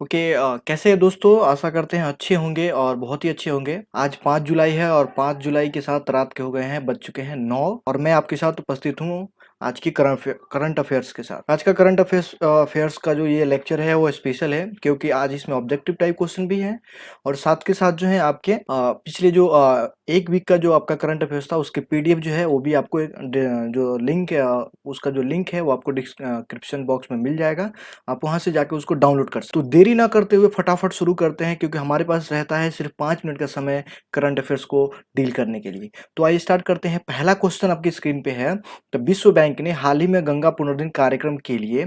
Okay कैसे हैं दोस्तों? आशा करते हैं अच्छे होंगे और बहुत ही अच्छे होंगे। आज 5 जुलाई है और 5 जुलाई के साथ रात के हो गए हैं, बज चुके हैं 9 और मैं आपके साथ उपस्थित हूँ आज की करंट अफेयर्स के साथ। आज का करंट अफेयर्स का जो ये लेक्चर है वो स्पेशल है क्योंकि आज इसमें ऑब्जेक्टिव टाइप क्वेश्चन भी है और साथ के साथ जो है आपके पिछले जो 1 वीक का जो आपका करंट अफेयर्स था उसके पीडीएफ जो है वो भी आपको जो लिंक है उसका जो लिंक है वो आपको डिस्क्रिप्शन बॉक्स में मिल जाएगा। आप वहां से जाके उसको डाउनलोड कर सकते। तो देरी ना करते हुए फटाफट शुरू करते हैं क्योंकि हमारे पास रहता है सिर्फ 5 मिनट का समय करंट अफेयर्स को डील करने के लिए। तो आइए स्टार्ट करते हैं। पहला क्वेश्चन आपकी स्क्रीन पे है। तो विश्व बैंक ने हाल ही में गंगा पुनर्जनन कार्यक्रम के लिए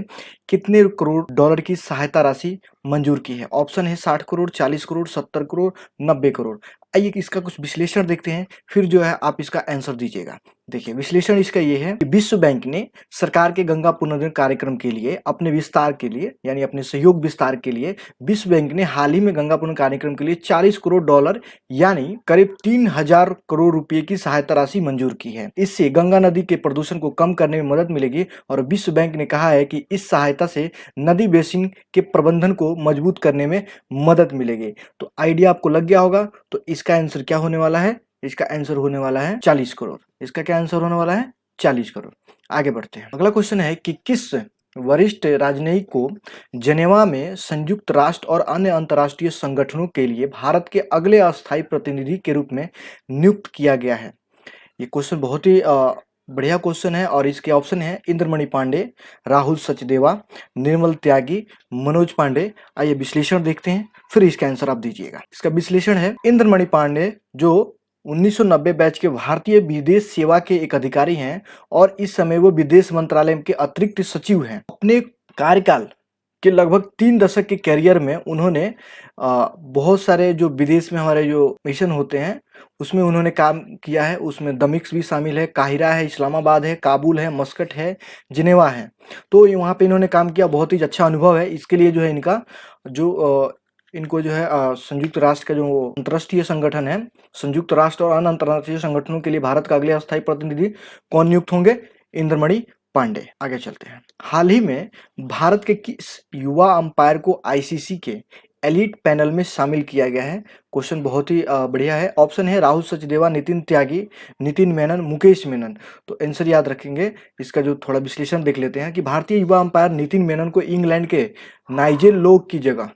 कितने करोड़ डॉलर की सहायता राशि मंजूर की है? ऑप्शन है 60 करोड़, 40 करोड़, 70 करोड़, 90 करोड़। आइए इसका कुछ विश्लेषण देखते हैं, फिर जो है आप इसका आंसर दीजिएगा। देखिए विश्लेषण इसका ये है कि विश्व बैंक ने सरकार के गंगा पुनर्जनन कार्यक्रम के लिए अपने विस्तार के लिए यानी अपने सहयोग विस्तार के लिए विश्व बैंक ने हाल ही में गंगा पुनर्जनन कार्यक्रम के लिए 40 करोड़ डॉलर यानी करीब 3000 करोड़ रुपए की सहायता राशि मंजूर की है। इससे गंगा नदी के प्रदूषण को कम करने में मदद मिलेगी और विश्व बैंक ने कहा है कि इस सहायता से नदी बेसिन के प्रबंधन को मजबूत करने में मदद मिलेगी। तो आइडिया आपको लग गया होगा। तो इसका आंसर क्या होने वाला है? इसका आंसर होने वाला है 40 करोड़। इसका क्या आंसर होने वाला है? 40 करोड़। आगे बढ़ते हैं। अगला क्वेश्चन है कि किस वरिष्ठ राजनयिक को जेनेवा में संयुक्त राष्ट्र और अन्य अंतर्राष्ट्रीय संगठनों के लिए भारत के अगले अस्थायी प्रतिनिधि के रूप में नियुक्त किया गया है? ये क्वेश्चन बहुत ही बढ़िया क्वेश्चन है और इसके ऑप्शन है इंद्रमणि पांडे, राहुल सचदेवा, निर्मल त्यागी, मनोज पांडे। आइए विश्लेषण देखते हैं, फिर इसका आंसर आप दीजिएगा। इसका विश्लेषण है इंद्रमणि पांडे जो 1990 बैच के भारतीय विदेश सेवा के एक अधिकारी हैं और इस समय वो विदेश मंत्रालय के अतिरिक्त सचिव हैं। अपने कार्यकाल के लगभग 3 दशक के करियर में उन्होंने बहुत सारे जो विदेश में हमारे जो मिशन होते हैं उसमें उन्होंने काम किया है। उसमें दमिश्क भी शामिल है, काहिरा है, इस्लामाबाद है, काबुल है, मस्कट है, जिनेवा है। तो वहाँ पे इन्होंने काम किया, बहुत ही अच्छा अनुभव है। इसके लिए जो है इनका जो इनको जो है संयुक्त राष्ट्र का जो अंतर्राष्ट्रीय संगठन है, संयुक्त राष्ट्र और अन्य अंतर्राष्ट्रीय संगठनों के लिए भारत का अगले अस्थायी प्रतिनिधि कौन नियुक्त होंगे? इंद्रमणि पांडे। आगे चलते हैं। हाल ही में भारत के किस युवा अंपायर को आईसीसी के एलीट पैनल में शामिल किया गया है? क्वेश्चन बहुत ही बढ़िया है। ऑप्शन है राहुल सचदेवा, नितिन त्यागी, नितिन मेनन, मुकेश मेनन। तो आंसर याद रखेंगे। इसका जो थोड़ा विश्लेषण देख लेते हैं कि भारतीय युवा अंपायर नितिन मेनन को इंग्लैंड के नाइजेल लोग की जगह,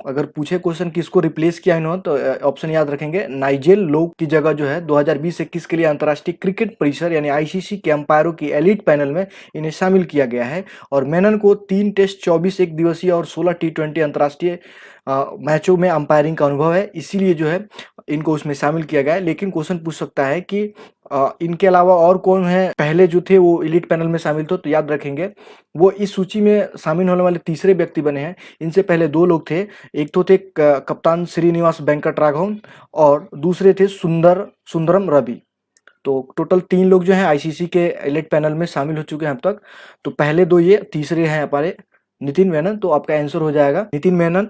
अगर पूछे क्वेश्चन किसको रिप्लेस किया इन्होंने तो ऑप्शन याद रखेंगे नाइजेल लोग की जगह जो है 2020-21 के लिए अंतर्राष्ट्रीय क्रिकेट परिषद यानी आईसीसी के अंपायरों की एलीट पैनल में इन्हें शामिल किया गया है। और मेनन को 3 टेस्ट, 24 एक दिवसीय और 16 टी20 अंतर्राष्ट्रीय मैचों में अंपायरिंग का अनुभव है, इसीलिए जो है इनको उसमें शामिल किया गया है। लेकिन क्वेश्चन पूछ सकता है कि इनके अलावा और कौन है पहले जो थे वो एलीट पैनल में शामिल थे? तो याद रखेंगे वो इस सूची में शामिल होने वाले तीसरे व्यक्ति बने हैं। इनसे पहले 2 लोग थे, एक तो थे कप्तान श्रीनिवास वेंकटराघवन और दूसरे थे सुंदरम रवि। तो टोटल 3 लोग जो हैं आईसीसी के एलीट पैनल में शामिल हो चुके हैं अब तक। तो पहले 2 ये, तीसरे हैं हमारे नितिन मेनन। तो आपका आंसर हो जाएगा नितिन मेनन।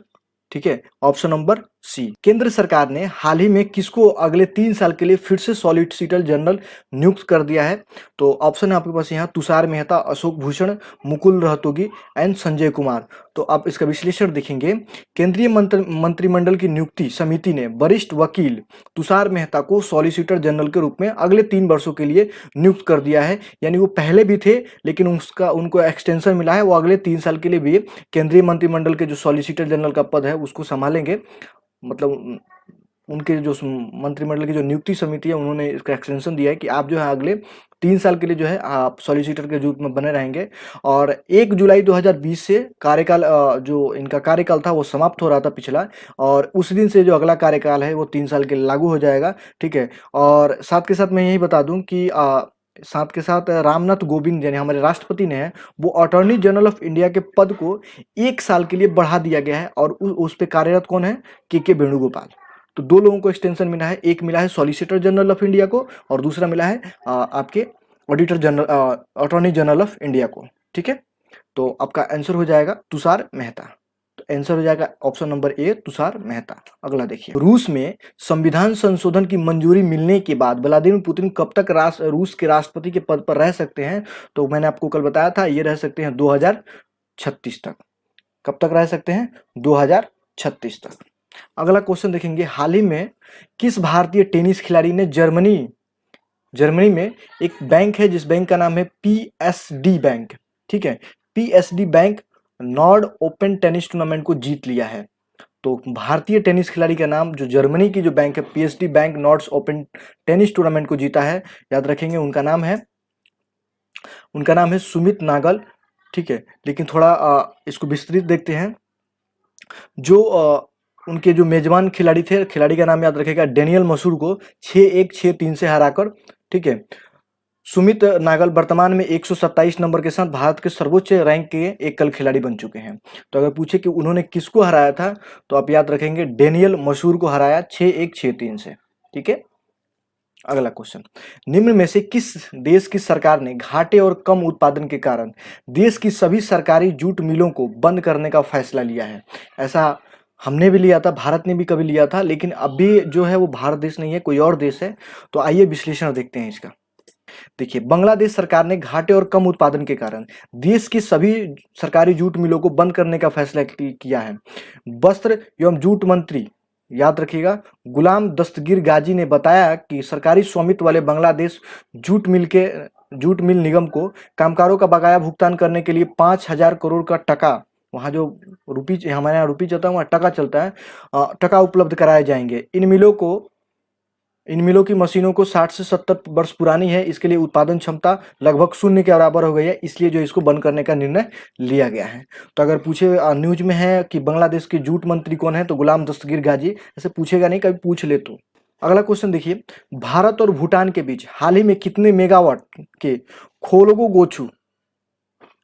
ठीक है, ऑप्शन नंबर सी। केंद्र सरकार ने हाल ही में किसको अगले 3 साल के लिए फिर से सॉलिसिटर जनरल नियुक्त कर दिया है? तो ऑप्शन है आपके पास यहाँ तुषार मेहता, अशोक भूषण, मुकुल रोहतगी एंड संजय कुमार। तो आप इसका विश्लेषण देखेंगे। केंद्रीय मंत्रिमंडल की नियुक्ति समिति ने वरिष्ठ वकील तुषार मेहता को सॉलिसिटर जनरल के रूप में अगले 3 वर्षों के लिए नियुक्त कर दिया है। यानी वो पहले भी थे लेकिन उनको एक्सटेंशन मिला है, वो अगले 3 साल के लिए भी केंद्रीय मंत्रिमंडल के जो सॉलिसिटर जनरल का पद है उसको संभालेंगे। मतलब उनके जो मंत्रिमंडल की जो नियुक्ति समिति है उन्होंने इसका एक्सटेंशन दिया है कि आप जो है अगले 3 साल के लिए जो है आप सॉलिसिटर के रूप में बने रहेंगे। और 1 जुलाई 2020 से कार्यकाल जो इनका कार्यकाल था वो समाप्त हो रहा था पिछला, और उस दिन से जो अगला कार्यकाल है वो 3 साल के लिए लागू हो जाएगा। ठीक है, और साथ के साथ मैं यही बता दूं कि साथ के साथ रामनाथ कोविंद यानी हमारे राष्ट्रपति ने है वो अटॉर्नी जनरल ऑफ इंडिया के पद को 1 साल के लिए बढ़ा दिया गया है। और उस पे कार्यरत कौन है? के वेणुगोपाल। तो 2 लोगों को एक्सटेंशन मिला है, एक मिला है सॉलिसिटर जनरल ऑफ इंडिया को और दूसरा मिला है आपके auditor general attorney general of India को। ठीक है, तो आपका आंसर हो जाएगा तुषार मेहता। तो आंसर हो जाएगा option number A, Tushar Mehta. अगला देखिए, रूस में संविधान संशोधन की मंजूरी मिलने के बाद व्लादिमीर पुतिन कब तक रूस के राष्ट्रपति के पद पर रह सकते हैं? तो मैंने आपको कल बताया था ये रह सकते हैं 2036 तक। कब तक रह सकते हैं? 2036 तक। अगला क्वेश्चन देखेंगे, हाल ही में किस भारतीय टेनिस खिलाड़ी ने जर्मनी में एक बैंक है जिस बैंक का नाम है पीएसडी बैंक, ठीक है, PSD bank Nord open tennis tournament को जीत लिया है। तो भारतीय टेनिस खिलाड़ी का नाम, जो जर्मनी की जो बैंक है PSD bank Nords open tennis tournament को जीता है, याद रखेंगे उनका नाम है सुमित नागल, ठीक है। लेकिन थोड़ा इसको विस्तृत देखते हैं। जो उनके जो मेजबान खिलाड़ी थे, खिलाड़ी का नाम याद रखेगा डेनियल मसूर को 6-1 6-3 से हराकर, ठीक है। सुमित नागल वर्तमान में 127 नंबर के साथ भारत के सर्वोच्च रैंक के एकल खिलाड़ी बन चुके हैं। तो अगर पूछे कि उन्होंने किसको हराया था, तो आप याद रखेंगे डेनियल मसूर को हराया 6-1 6-3 से, ठीक है। अगला क्वेश्चन, निम्न में से किस देश की सरकार ने घाटे और कम उत्पादन के कारण देश की सभी सरकारी जूट मिलों को बंद करने का फैसला लिया है? ऐसा हमने भी लिया था, भारत ने भी कभी लिया था, लेकिन अभी जो है वो भारत देश नहीं है, कोई और देश है। तो आइए विश्लेषण देखते हैं इसका। देखिए, बांग्लादेश सरकार ने घाटे और कम उत्पादन के कारण देश की सभी सरकारी जूट मिलों को बंद करने का फैसला किया है। वस्त्र एवं जूट मंत्री, याद रखिएगा, गुलाम दस्तगीर गाजी ने बताया कि सरकारी स्वामित्व वाले बांग्लादेश जूट मिल निगम को कामगारों का बकाया भुगतान करने के लिए 5,000 करोड़ का टका, वहाँ जो रुपी, हमारे यहाँ रुपी चलता है वहाँ टका चलता है, टका उपलब्ध कराए जाएंगे। इन मिलों की मशीनों को 60 से 70 वर्ष पुरानी है, इसके लिए उत्पादन क्षमता लगभग शून्य के बराबर हो गई है, इसलिए जो इसको बंद करने का निर्णय लिया गया है। तो अगर पूछे न्यूज में है कि बांग्लादेश के जूट मंत्री कौन है, तो गुलाम दस्तगीर गाजी, ऐसे पूछेगा नहीं, कभी पूछ ले तो। अगला क्वेश्चन देखिए, भारत और भूटान के बीच हाल ही में कितने मेगावाट के खोलोगो गोचू,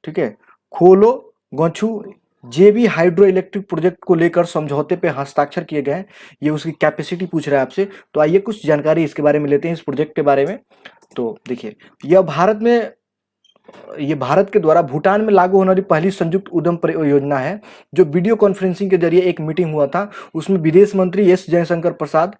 ठीक है, खोलो गोचू जेबी हाइड्रो इलेक्ट्रिक प्रोजेक्ट को लेकर समझौते पे हस्ताक्षर किए गए हैं? ये उसकी कैपेसिटी पूछ रहा है आपसे। तो आइए कुछ जानकारी इसके बारे में लेते हैं, इस प्रोजेक्ट के बारे में। तो देखिए, ये भारत के द्वारा भूटान में लागू होने वाली पहली संयुक्त उद्यम परियोजना है, जो वीडियो कॉन्फ्रेंसिंग के जरिए एक मीटिंग हुआ था, उसमें विदेश मंत्री एस जयशंकर प्रसाद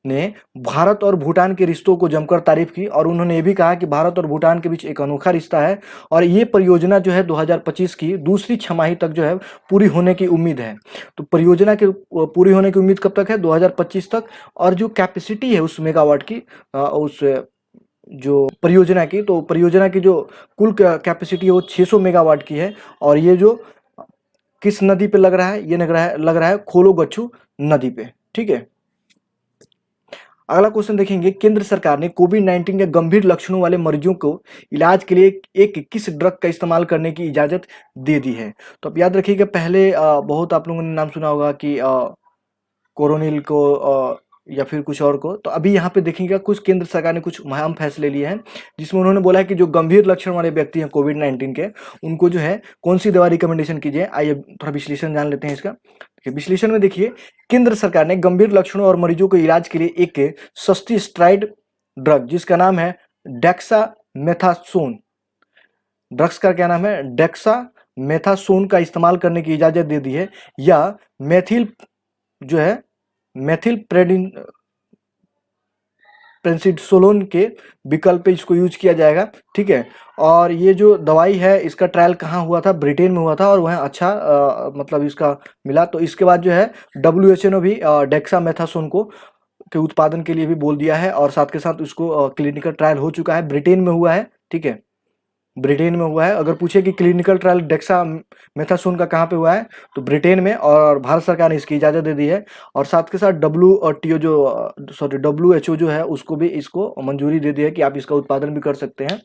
ने भारत और भूटान के रिश्तों को जमकर तारीफ की, और उन्होंने ये भी कहा कि भारत और भूटान के बीच एक अनोखा रिश्ता है, और ये परियोजना जो है 2025 की दूसरी छमाही तक जो है पूरी होने की उम्मीद है। तो परियोजना के पूरी होने की उम्मीद कब तक है? 2025 तक। और जो कैपेसिटी है उस मेगावाट की, उस जो परियोजना की, तो परियोजना की जो कुल कैपेसिटी है वो 600 मेगावाट की है। और ये जो किस नदी पे लग रहा है? ये लग रहा है खोलोगच्छू नदी पे, ठीक है। अगला क्वेश्चन देखेंगे, केंद्र सरकार ने कोविड-19 के गंभीर लक्षणों वाले मरीजों को इलाज के लिए एक किस ड्रग का इस्तेमाल करने की इजाजत दे दी है? तो आप याद रखिएगा, पहले बहुत आप लोगों ने नाम सुना होगा कि कोरोनिल को या फिर कुछ और को। तो अभी यहाँ पे देखिएगा, कुछ केंद्र सरकार ने कुछ अहम फैसले लिए हैं, जिसमें उन्होंने बोला है कि जो गंभीर लक्षण वाले व्यक्ति हैं कोविड-19 के, उनको जो है कौन सी दवा रिकमेंडेशन कीजिए। आइए थोड़ा विश्लेषण जान लेते हैं इसका। विश्लेषण में देखिए, केंद्र सरकार ने गंभीर लक्षणों और मरीजों को इलाज के लिए एक सस्ती स्ट्राइड ड्रग, जिसका नाम है डेक्सामेथासोन, ड्रग्स का क्या नाम है? डेक्सामेथासोन का इस्तेमाल करने की इजाजत दे दी है, या मेथिल जो है मेथिल प्रेसिडोसोलोन के विकल्प पे इसको यूज किया जाएगा, ठीक है। और ये जो दवाई है इसका ट्रायल कहाँ हुआ था? ब्रिटेन में हुआ था, और वह अच्छा मतलब इसका मिला। तो इसके बाद जो है WHO ने भी डेक्सामेथासोन को के उत्पादन के लिए भी बोल दिया है, और साथ के साथ उसको क्लिनिकल ट्रायल हो चुका है, ब्रिटेन में हुआ है, ठीक है, ब्रिटेन में हुआ है। अगर पूछे कि क्लिनिकल ट्रायल डेक्सामेथासोन का कहाँ पे हुआ है, तो ब्रिटेन में, और भारत सरकार ने इसकी इजाज़त दे दी है। और साथ के साथ WHO जो है उसको भी इसको मंजूरी दे दी है कि आप इसका उत्पादन भी कर सकते हैं।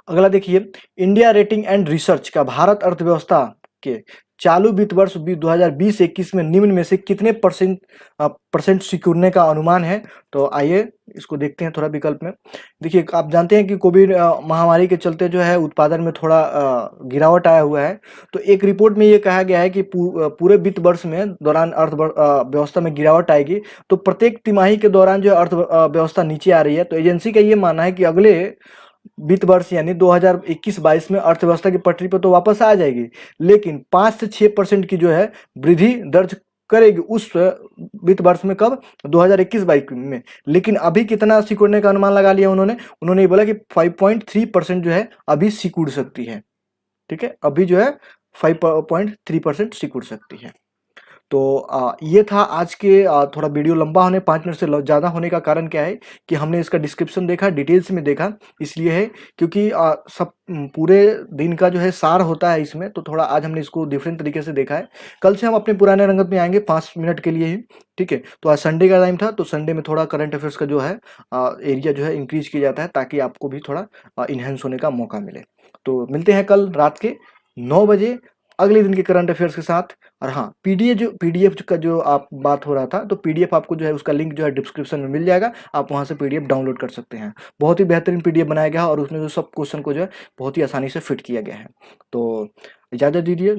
अगला देखिए, इंडिया रेटिंग एंड रिसर्च का भारत अर्थव्यवस्था के चालू वित्त वर्ष 2020-21 में निम्न में से कितने परसेंट सिकुड़ने का अनुमान है? तो आइए इसको देखते हैं थोड़ा विकल्प में। देखिए, आप जानते हैं कि कोविड महामारी के चलते जो है उत्पादन में थोड़ा गिरावट आया हुआ है। तो एक रिपोर्ट में ये कहा गया है कि पूरे वित्त वर्ष में दौरान व्यवस्था में गिरावट आएगी, तो प्रत्येक तिमाही के दौरान जो अर्थव्यवस्था नीचे आ रही है। तो एजेंसी का ये मानना है कि अगले वित्त वर्ष यानी 2021-22 में अर्थव्यवस्था की पटरी पर तो वापस आ जाएगी, लेकिन 5 से 6% की जो है वृद्धि दर्ज करेगी उस वित्त वर्ष में। कब? 2021-22 में। लेकिन अभी कितना सिकुड़ने का अनुमान लगा लिया उन्होंने ये बोला कि 5.3% जो है अभी सिकुड़ सकती है, ठीक है, अभी जो है 5.3% सिकुड़ सकती है। तो ये था आज के थोड़ा वीडियो लंबा होने 5 मिनट से ज़्यादा होने का कारण क्या है कि हमने इसका डिस्क्रिप्शन देखा, डिटेल्स में देखा, इसलिए है क्योंकि पूरे दिन का जो है सार होता है इसमें, तो थोड़ा आज हमने इसको डिफरेंट तरीके से देखा है। कल से हम अपने पुराने रंगत में आएंगे 5 मिनट के लिए ही, ठीक है। तो आज संडे का टाइम था, तो संडे में थोड़ा करंट अफेयर्स का जो है एरिया जो है इंक्रीज किया जाता है, ताकि आपको भी थोड़ा इन्हेंस होने का मौका मिले। तो मिलते हैं कल रात के 9 बजे अगले दिन के करंट अफेयर्स के साथ। और हाँ, पीडीएफ का जो आप बात हो रहा था, तो पीडीएफ आपको जो है उसका लिंक जो है डिस्क्रिप्शन में मिल जाएगा, आप वहाँ से पीडीएफ डाउनलोड कर सकते हैं। बहुत ही बेहतरीन पीडीएफ बनाया गया है और उसमें जो सब क्वेश्चन को जो है बहुत ही आसानी से फिट किया गया है। तो इजाज़त दीजिए।